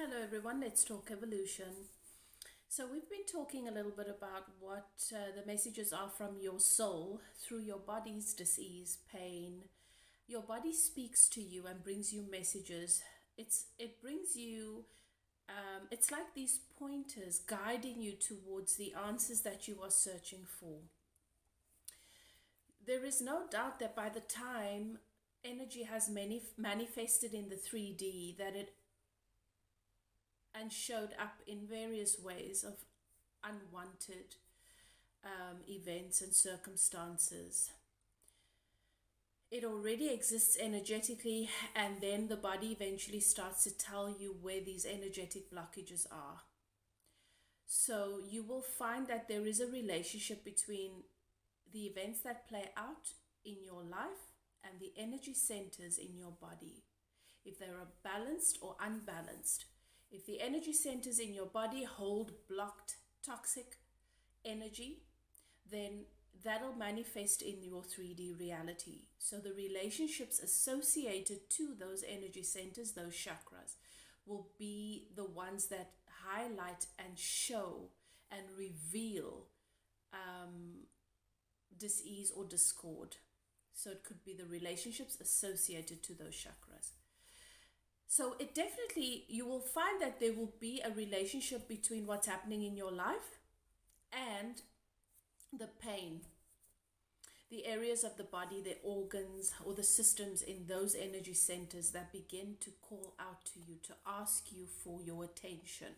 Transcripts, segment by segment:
Hello everyone, let's talk evolution. So we've been talking a little bit about what the messages are from your soul through your body's disease, pain. Your body speaks to you and brings you messages. It brings you it's like these pointers guiding you towards the answers that you are searching for. There is no doubt that by the time energy has manifested in the 3D, that it and showed up in various ways of unwanted events and circumstances. It already exists energetically, and then the body eventually starts to tell you where these energetic blockages are. So you will find that there is a relationship between the events that play out in your life and the energy centers in your body. If they are balanced or unbalanced. If the energy centers in your body hold blocked toxic energy, then that'll manifest in your 3D reality. So the relationships associated to those energy centers, those chakras, will be the ones that highlight and show and reveal dis-ease or discord. So it could be the relationships associated to those chakras. So it definitely, you will find that there will be a relationship between what's happening in your life and the pain, the areas of the body, the organs or the systems in those energy centers that begin to call out to you, to ask you for your attention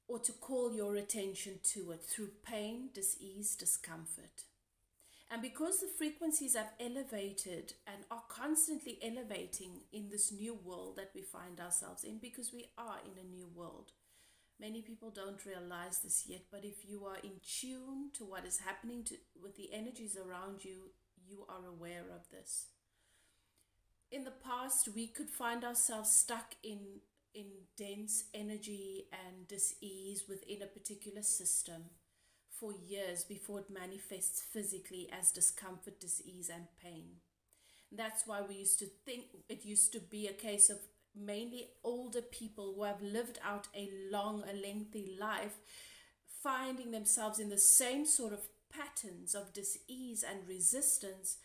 or to call your attention to it through pain, dis-ease, discomfort. And because the frequencies have elevated and are constantly elevating in this new world that we find ourselves in, because we are in a new world. Many people don't realize this yet, but if you are in tune to what is happening with the energies around you, you are aware of this. In the past, we could find ourselves stuck in dense energy and dis-ease within a particular system for years before it manifests physically as discomfort, dis-ease and pain. That's why we used to think it used to be a case of mainly older people who have lived out a lengthy life, finding themselves in the same sort of patterns of dis-ease and resistance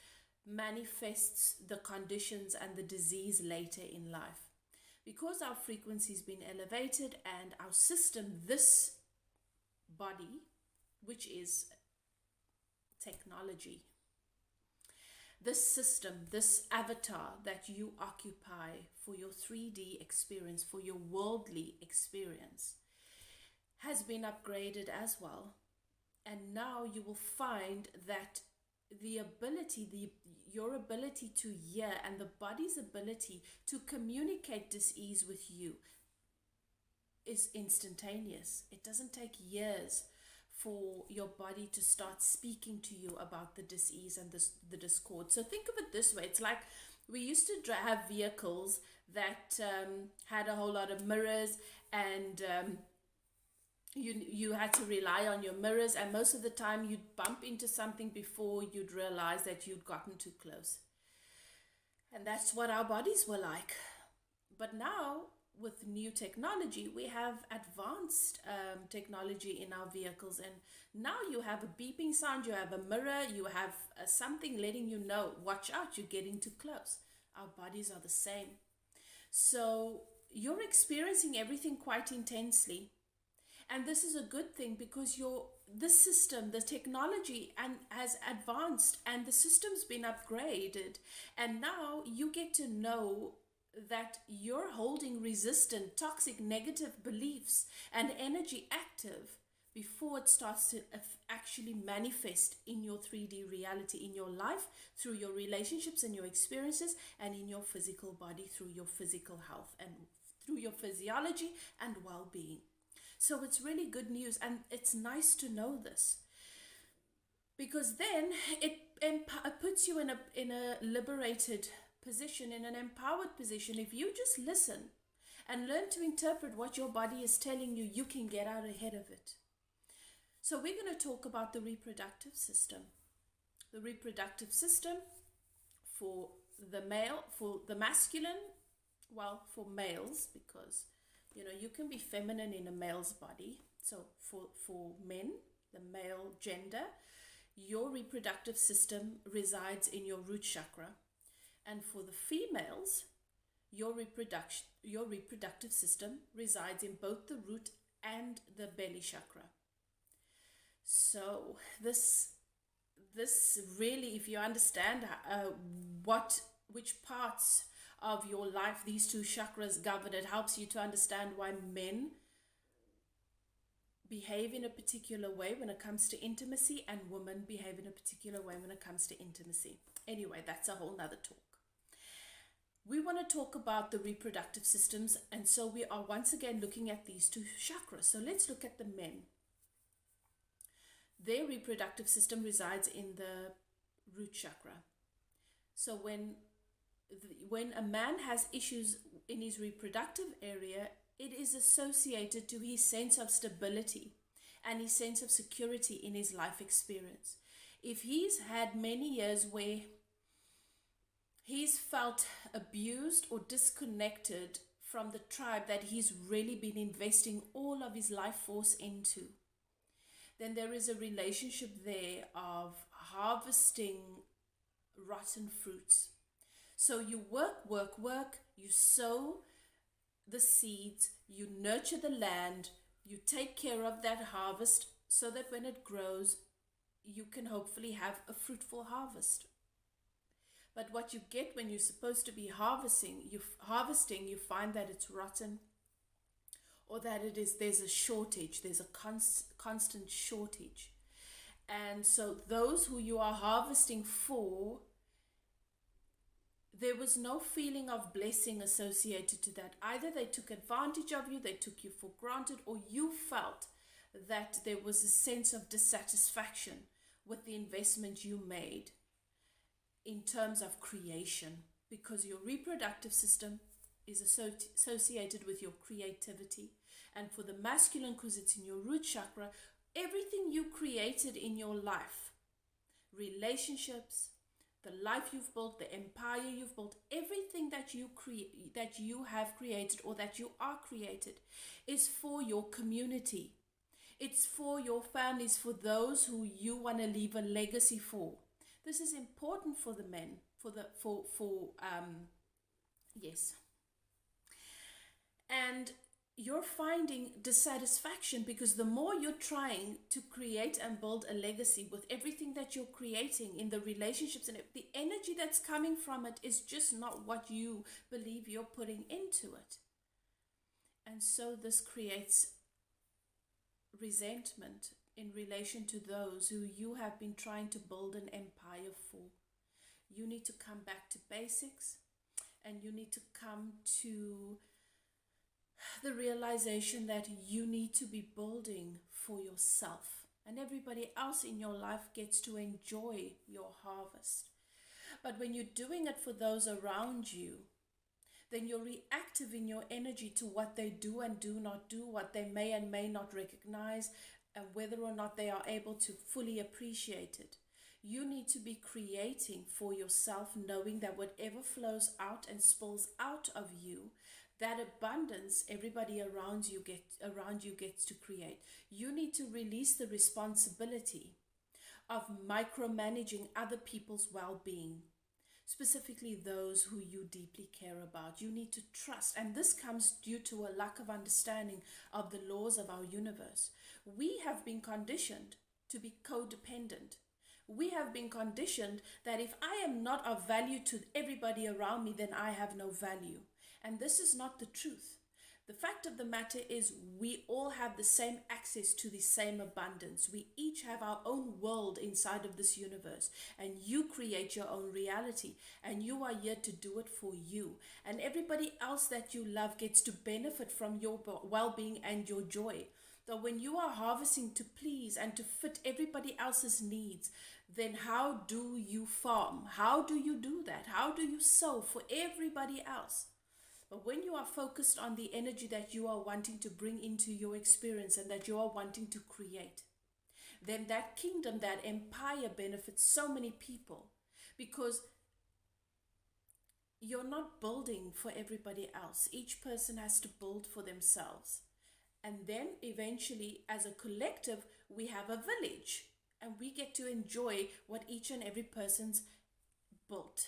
manifests the conditions and the disease later in life. Because our frequency has been elevated and our system, this body, which is technology, this system, this avatar that you occupy for your 3D experience, for your worldly experience, has been upgraded as well. And now you will find that the ability, your ability to hear and the body's ability to communicate dis-ease with you is instantaneous. It doesn't take years for your body to start speaking to you about the dis-ease and the discord. So think of it this way. It's like we used to have vehicles that had a whole lot of mirrors, and you had to rely on your mirrors, and most of the time you'd bump into something before you'd realize that you'd gotten too close. And that's what our bodies were like. But now, with new technology, we have advanced technology in our vehicles, and now you have a beeping sound, you have a mirror, you have something letting you know, watch out, you're getting too close. Our bodies are the same. So you're experiencing everything quite intensely, and this is a good thing because this system, the technology has advanced and the system's been upgraded, and now you get to know that you're holding resistant, toxic, negative beliefs and energy active before it starts to actually manifest in your 3D reality, in your life, through your relationships and your experiences, and in your physical body, through your physical health and through your physiology and well-being. So it's really good news, and it's nice to know this, because then it puts you in a liberated position, in an empowered position. If you just listen and learn to interpret what your body is telling you, you can get out ahead of it. So we're going to talk about the reproductive system. The reproductive system for the male, for the masculine, well, for males, because You can be feminine in a male's body. So for men, the male gender, your reproductive system resides in your root chakra. And for the females, your reproductive system resides in both the root and the belly chakra. So this really, if you understand which parts of your life these two chakras govern, it helps you to understand why men behave in a particular way when it comes to intimacy and women behave in a particular way when it comes to intimacy. Anyway, that's a whole nother talk. We want to talk about the reproductive systems, and so we are once again looking at these two chakras. So let's look at the men. Their reproductive system resides in the root chakra. So when a man has issues in his reproductive area, it is associated to his sense of stability and his sense of security in his life experience. If he's had many years where he's felt abused or disconnected from the tribe that he's really been investing all of his life force into, then there is a relationship there of harvesting rotten fruits. So you work, you sow the seeds, you nurture the land, you take care of that harvest so that when it grows, you can hopefully have a fruitful harvest. But what you get when you're supposed to be harvesting, you find that it's rotten, or that there's a shortage, there's a constant shortage. And so those who you are harvesting for, there was no feeling of blessing associated to that. Either they took advantage of you, they took you for granted, or you felt that there was a sense of dissatisfaction with the investment you made in terms of creation, because your reproductive system is associated with your creativity. And for the masculine, because it's in your root chakra, everything you created in your life, relationships, the life you've built, the empire you've built, everything that you have created or that you are created is for your community. It's for your families, for those who you want to leave a legacy for. This is important for the men, yes. And you're finding dissatisfaction because the more you're trying to create and build a legacy with everything that you're creating in the relationships, and the energy that's coming from it is just not what you believe you're putting into it. And so this creates resentment in relation to those who you have been trying to build an empire for. You need to come back to basics, and you need to come to the realization that you need to be building for yourself, and everybody else in your life gets to enjoy your harvest. But when you're doing it for those around you, then you're reactive in your energy to what they do and do not do, what they may and may not recognize, and whether or not they are able to fully appreciate it. You need to be creating for yourself, knowing that whatever flows out and spills out of you, that abundance everybody around you gets to create. You need to release the responsibility of micromanaging other people's well-being, specifically those who you deeply care about. You need to trust, and this comes due to a lack of understanding of the laws of our universe. We have been conditioned to be codependent. We have been conditioned that if I am not of value to everybody around me, then I have no value. And this is not the truth. The fact of the matter is we all have the same access to the same abundance. We each have our own world inside of this universe, and you create your own reality, and you are here to do it for you. And everybody else that you love gets to benefit from your well-being and your joy. So when you are harvesting to please and to fit everybody else's needs, then how do you farm? How do you do that? How do you sow for everybody else? But when you are focused on the energy that you are wanting to bring into your experience and that you are wanting to create, then that kingdom, that empire benefits so many people, because you're not building for everybody else. Each person has to build for themselves. And then eventually, as a collective, we have a village and we get to enjoy what each and every person's built.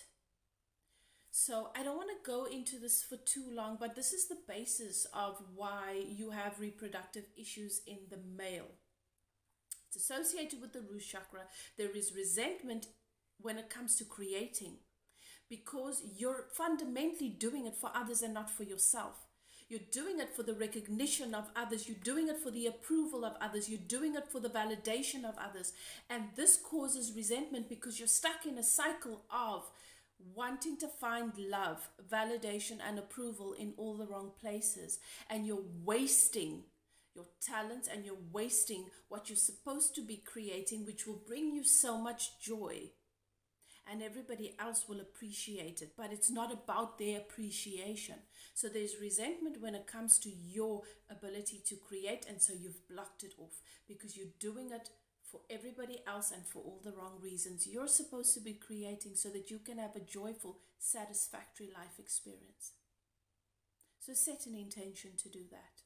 So I don't want to go into this for too long, but this is the basis of why you have reproductive issues in the male. It's associated with the root chakra. There is resentment when it comes to creating, because you're fundamentally doing it for others and not for yourself. You're doing it for the recognition of others. You're doing it for the approval of others. You're doing it for the validation of others. And this causes resentment because you're stuck in a cycle of wanting to find love, validation, and approval in all the wrong places. And you're wasting your talents and you're wasting what you're supposed to be creating, which will bring you so much joy. And everybody else will appreciate it, but it's not about their appreciation. So there's resentment when it comes to your ability to create, and so you've blocked it off because you're doing it for everybody else and for all the wrong reasons. You're supposed to be creating so that you can have a joyful, satisfactory life experience. So set an intention to do that.